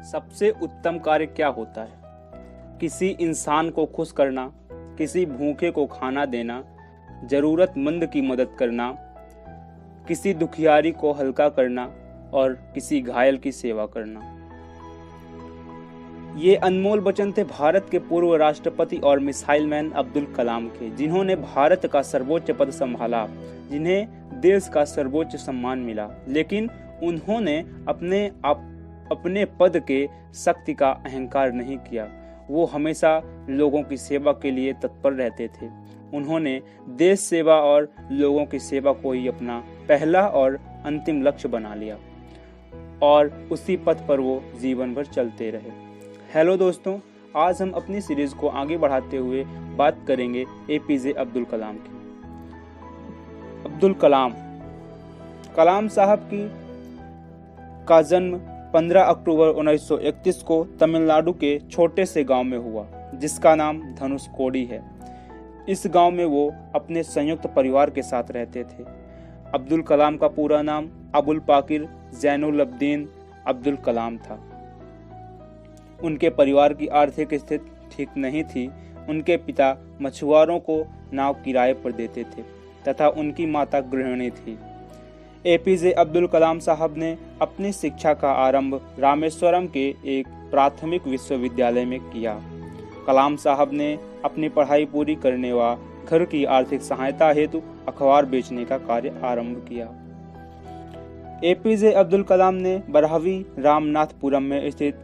सबसे उत्तम कार्य क्या होता है? किसी इंसान को खुश करना, किसी भूखे को खाना देना, जरूरतमंद की मदद करना, किसी दुखियारी को हल्का करना और किसी घायल की सेवा करना। ये अनमोल वचन थे भारत के पूर्व राष्ट्रपति और मिसाइल मैन अब्दुल कलाम के, जिन्होंने भारत का सर्वोच्च पद संभाला, जिन्हें देश का सर्वोच्च सम्मान मिला। लेकिन उन्होंने अपने पद के शक्ति का अहंकार नहीं किया। वो हमेशा लोगों की सेवा के लिए तत्पर रहते थे। उन्होंने देश सेवा और लोगों की सेवा को ही अपना पहला और अंतिम लक्ष्य बना लिया और उसी पथ पर वो जीवन भर चलते रहे। हेलो दोस्तों, आज हम अपनी सीरीज को आगे बढ़ाते हुए बात करेंगे एपीजे अब्दुल कलाम की। अब्दुल कलाम साहब का जन्म 15 अक्टूबर 1931 को तमिलनाडु के छोटे से गांव में हुआ, जिसका नाम धनुषकोडी है। इस गांव में वो अपने संयुक्त परिवार के साथ रहते थे। अब्दुल कलाम का पूरा नाम अबुल पाकिर जैनुलब्दीन अब्दुल कलाम था। उनके परिवार की आर्थिक स्थिति ठीक नहीं थी। उनके पिता मछुआरों को नाव किराए पर देते थे तथा उनकी माता गृहिणी थी। एपीजे अब्दुल कलाम साहब ने अपनी शिक्षा का आरंभ रामेश्वरम के एक प्राथमिक विश्वविद्यालय में किया। कलाम साहब ने अपनी पढ़ाई पूरी करने व घर की आर्थिक सहायता हेतु अखबार बेचने का कार्य आरंभ किया। एपीजे अब्दुल कलाम ने 12वीं रामनाथपुरम में स्थित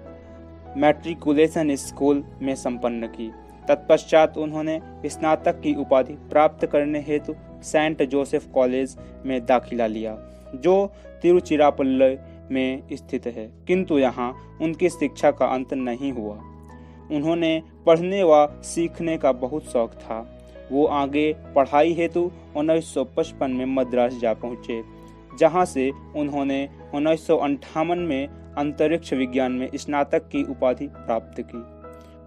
मैट्रिकुलेशन स्कूल में संपन्न की। तत्पश्चात उन्होंने स्नातक की उपाधि प्राप्त करने हेतु सेंट जोसेफ कॉलेज में दाखिला लिया, जो तिरुचिरापल्ली में स्थित है, किंतु यहाँ उनकी शिक्षा का अंत नहीं हुआ। उन्होंने पढ़ने व सीखने का बहुत शौक था। वो आगे पढ़ाई हेतु 1955 में मद्रास जा पहुँचे, जहाँ से उन्होंने 1958 में अंतरिक्ष विज्ञान में स्नातक की उपाधि प्राप्त की।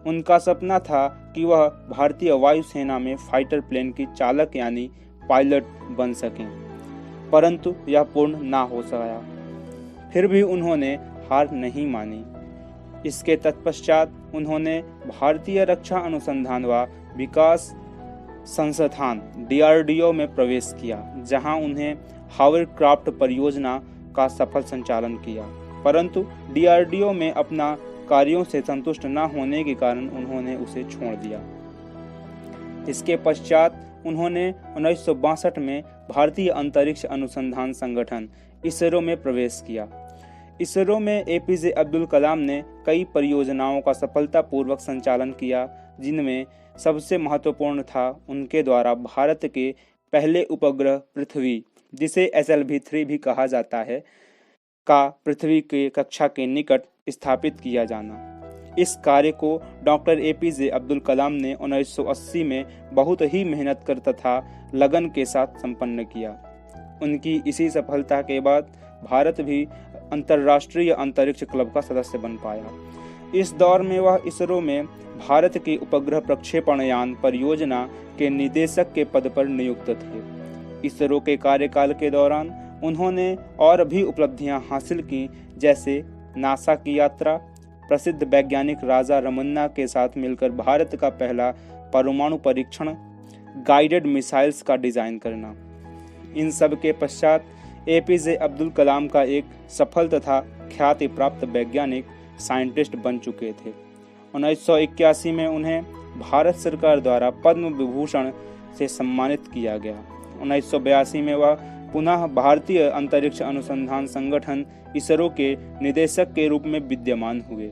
उनका सपना था कि वह भारतीय वायुसेना में फाइटर प्लेन की चालक यानी पायलट बन सकें, परंतु यह पूर्ण ना हो सका। फिर भी उन्होंने हार नहीं मानी। इसके तत्पश्चात उन्होंने भारतीय रक्षा अनुसंधान व विकास संस्थान DRDO में प्रवेश किया, जहां उन्हें हावरक्राफ्ट परियोजना का सफल संचालन किया, परंतु DRDO में अपना कार्यों से संतुष्ट न होने के कारण उन्होंने उसे छोड़ दिया। इसके पश्चात उन्होंने 1962 में भारतीय अंतरिक्ष अनुसंधान संगठन इसरो में प्रवेश किया। इसरो में एपीजे अब्दुल कलाम ने कई परियोजनाओं का सफलतापूर्वक संचालन किया, जिनमें सबसे महत्वपूर्ण था उनके द्वारा भारत के पहले उपग्रह पृथ्वी, जिसे SLV-3 भी कहा जाता है, का पृथ्वी के कक्षा के निकट स्थापित किया जाना। इस कार्य को डॉक्टर एपीजे अब्दुल कलाम ने 1980 में बहुत ही मेहनत कर तथा लगन के साथ संपन्न किया। उनकी इसी सफलता के बाद भारत भी अंतर्राष्ट्रीय अंतरिक्ष क्लब का सदस्य बन पाया। इस दौर में वह इसरो में भारत की उपग्रह प्रक्षेपण यान परियोजना के निदेशक के पद पर नियुक्त थे। इसरो के कार्यकाल के दौरान उन्होंने और भी उपलब्धियां हासिल की, जैसे नासा की यात्रा, प्रसिद्ध वैज्ञानिक राजा रमन्ना के साथ मिलकर भारत का पहला परमाणु परीक्षण, गाइडेड मिसाइल्स का डिजाइन करना। इन सब के पश्चात एपीजे अब्दुल कलाम का एक सफल तथा ख्याति प्राप्त वैज्ञानिक साइंटिस्ट बन चुके थे। 1981 में उन्हें भारत सरकार द्वारा पद्म विभूषण से सम्मानित किया गया। 1982 में वह पुनः भारतीय अंतरिक्ष अनुसंधान संगठन इसरो के निदेशक के रूप में विद्यमान हुए।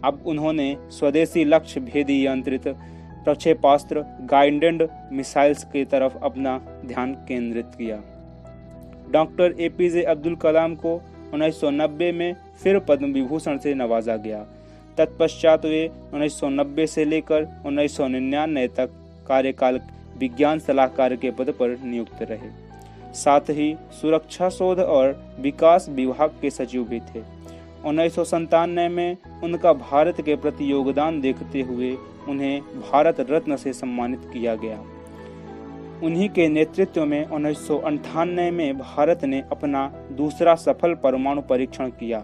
अब उन्होंने स्वदेशी लक्ष्य भेदी यंत्रित प्रक्षेपास्त्र गाइडेड मिसाइल्स की तरफ अपना ध्यान केंद्रित किया। डॉक्टर एपीजे अब्दुल कलाम को 1990 में फिर पद्म विभूषण से नवाजा गया। तत्पश्चात वे 1990 से लेकर 1999 तक कार्यकाल विज्ञान सलाहकार के पद पर नियुक्त रहे। साथ ही सुरक्षा शोध और विकास विभाग के सचिव भी थे। 1997 में उनका भारत के प्रति योगदान देखते हुए उन्हें भारत रत्न से सम्मानित किया गया। उन्हीं के नेतृत्व में 1998 में भारत ने अपना दूसरा सफल परमाणु परीक्षण किया।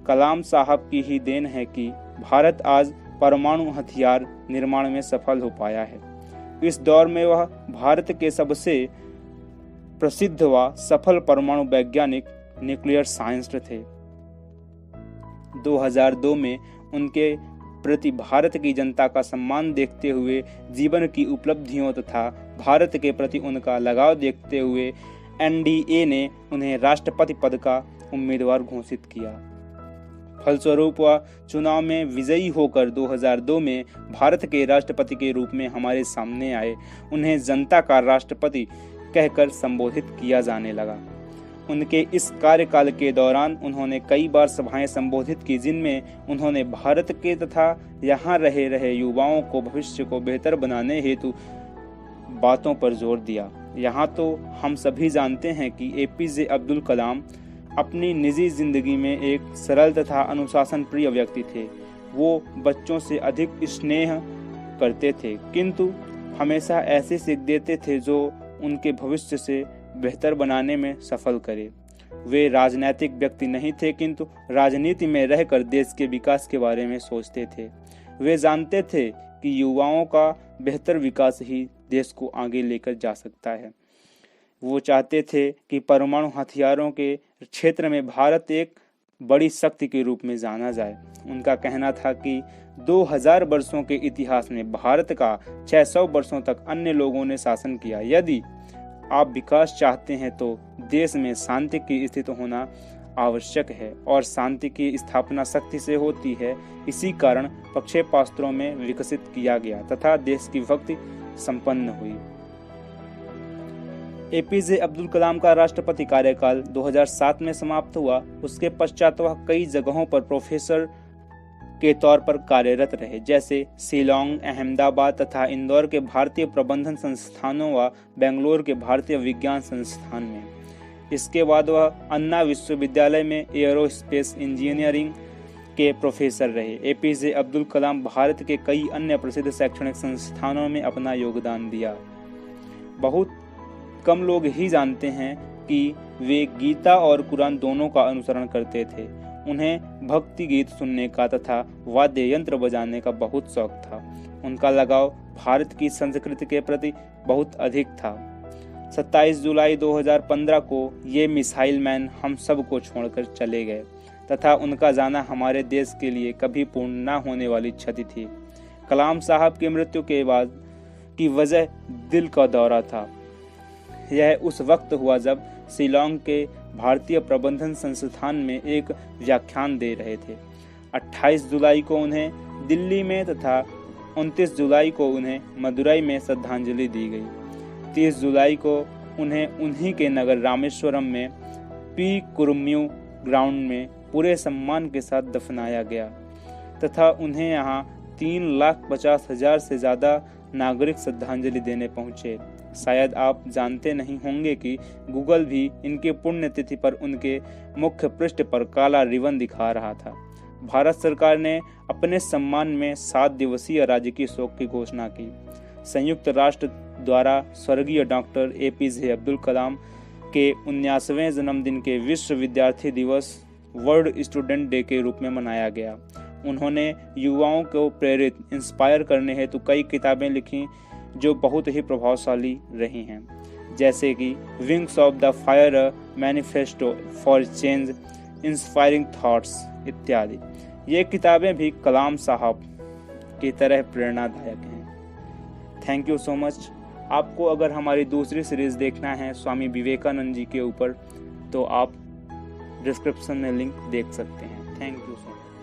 कलाम साहब की ही देन है कि भारत आज परमाणु हथियार निर्माण में सफल हो पाया है। इस दौर में वह भारत के सबसे प्रसिद्ध व सफल परमाणु वैज्ञानिक न्यूक्लियर साइंटिस्ट थे। 2002 में उनके प्रति भारत की जनता का सम्मान देखते हुए, जीवन की उपलब्धियों तथा भारत के प्रति उनका लगाव देखते हुए एनडीए ने उन्हें राष्ट्रपति पद का उम्मीदवार घोषित किया। फलस्वरूप वह चुनाव में विजयी होकर 2002 में भारत के राष्ट्रपति के रूप में हमारे सामने आए। उन्हें जनता का राष्ट्रपति कहकर संबोधित किया जाने लगा। उनके इस कार्यकाल के दौरान उन्होंने कई बार सभाएं संबोधित की, जिनमें उन्होंने भारत के तथा यहाँ रहे युवाओं को भविष्य को बेहतर बनाने हेतु बातों पर जोर दिया। यहाँ तो हम सभी जानते हैं कि एपीजे अब्दुल कलाम अपनी निजी जिंदगी में एक सरल तथा अनुशासन प्रिय व्यक्ति थे। वो बच्चों से अधिक स्नेह करते थे, किंतु हमेशा ऐसी सीख देते थे जो उनके भविष्य से बेहतर बनाने में सफल करे। वे राजनीतिक व्यक्ति नहीं थे, किंतु राजनीति में रहकर देश के विकास के बारे में सोचते थे। वे जानते थे कि युवाओं का बेहतर विकास ही देश को आगे लेकर जा सकता है। वो चाहते थे कि परमाणु हथियारों के क्षेत्र में भारत एक बड़ी शक्ति के रूप में जाना जाए। उनका कहना था कि 2000 वर्षों के इतिहास में भारत का 600 वर्षों तक अन्य लोगों ने शासन किया। यदि आप विकास चाहते हैं तो देश में शांति की स्थिति होना आवश्यक है, और शांति की स्थापना शक्ति से होती है। इसी कारण प्रक्षेपास्त्रों में विकसित किया गया तथा देश की भक्ति संपन्न हुई। एपीजे अब्दुल कलाम का राष्ट्रपति कार्यकाल 2007 में समाप्त हुआ। उसके पश्चात वह कई जगहों पर प्रोफेसर के तौर पर कार्यरत रहे, जैसे शिलांग, अहमदाबाद तथा इंदौर के भारतीय प्रबंधन संस्थानों व बेंगलोर के भारतीय विज्ञान संस्थान में। इसके बाद वह अन्ना विश्वविद्यालय में एयरोस्पेस इंजीनियरिंग के प्रोफेसर रहे। एपीजे अब्दुल कलाम भारत के कई अन्य प्रसिद्ध शैक्षणिक संस्थानों में अपना योगदान दिया। बहुत कम लोग ही जानते हैं कि वे गीता और कुरान दोनों का अनुसरण करते थे। उन्हें भक्ति गीत सुनने का तथा वाद्य यंत्र बजाने का बहुत शौक था। उनका लगाव भारत की संस्कृति के प्रति बहुत अधिक था। 27 जुलाई 2015 को ये मिसाइल मैन हम सब को छोड़कर चले गए तथा उनका जाना हमारे देश के लिए कभी पूर्ण न होने वाली क्षति थी। कलाम साहब की मृत्यु के बाद की वजह दिल का दौरा था। यह उस वक्त हुआ जब शिलांग के भारतीय प्रबंधन संस्थान में एक व्याख्यान दे रहे थे। 28 जुलाई को उन्हें दिल्ली में तथा 29 जुलाई को उन्हें मदुरई में श्रद्धांजलि दी गई। 30 जुलाई को उन्हें उन्हीं के नगर रामेश्वरम में पी कुरुम्यू ग्राउंड में पूरे सम्मान के साथ दफनाया गया तथा उन्हें यहाँ 3,50,000 से ज़्यादा नागरिक श्रद्धांजलि देने पहुँचे। शायद आप जानते नहीं होंगे कि गूगल भी इनके पुण्यतिथि पर उनके मुख्य पृष्ठ पर काला रिबन दिखा रहा था। भारत सरकार ने अपने सम्मान में 7 दिवसीय राजकीय शोक की घोषणा की। संयुक्त राष्ट्र द्वारा स्वर्गीय डॉक्टर एपीजे अब्दुल कलाम के 19वें जन्मदिन के विश्व विद्यार्थी दिवस वर्ल्ड स्टूडेंट डे के रूप में मनाया गया। उन्होंने युवाओं को प्रेरित इंस्पायर करने हेतु कई किताबें लिखी जो बहुत ही प्रभावशाली रही हैं, जैसे कि wings of the fire, manifesto for change, inspiring thoughts इत्यादि। ये किताबें भी कलाम साहब की तरह प्रेरणादायक हैं। Thank you so much. आपको अगर हमारी दूसरी सीरीज देखना है स्वामी विवेकानंद जी के ऊपर, तो आप डिस्क्रिप्शन में लिंक देख सकते हैं। Thank you so much.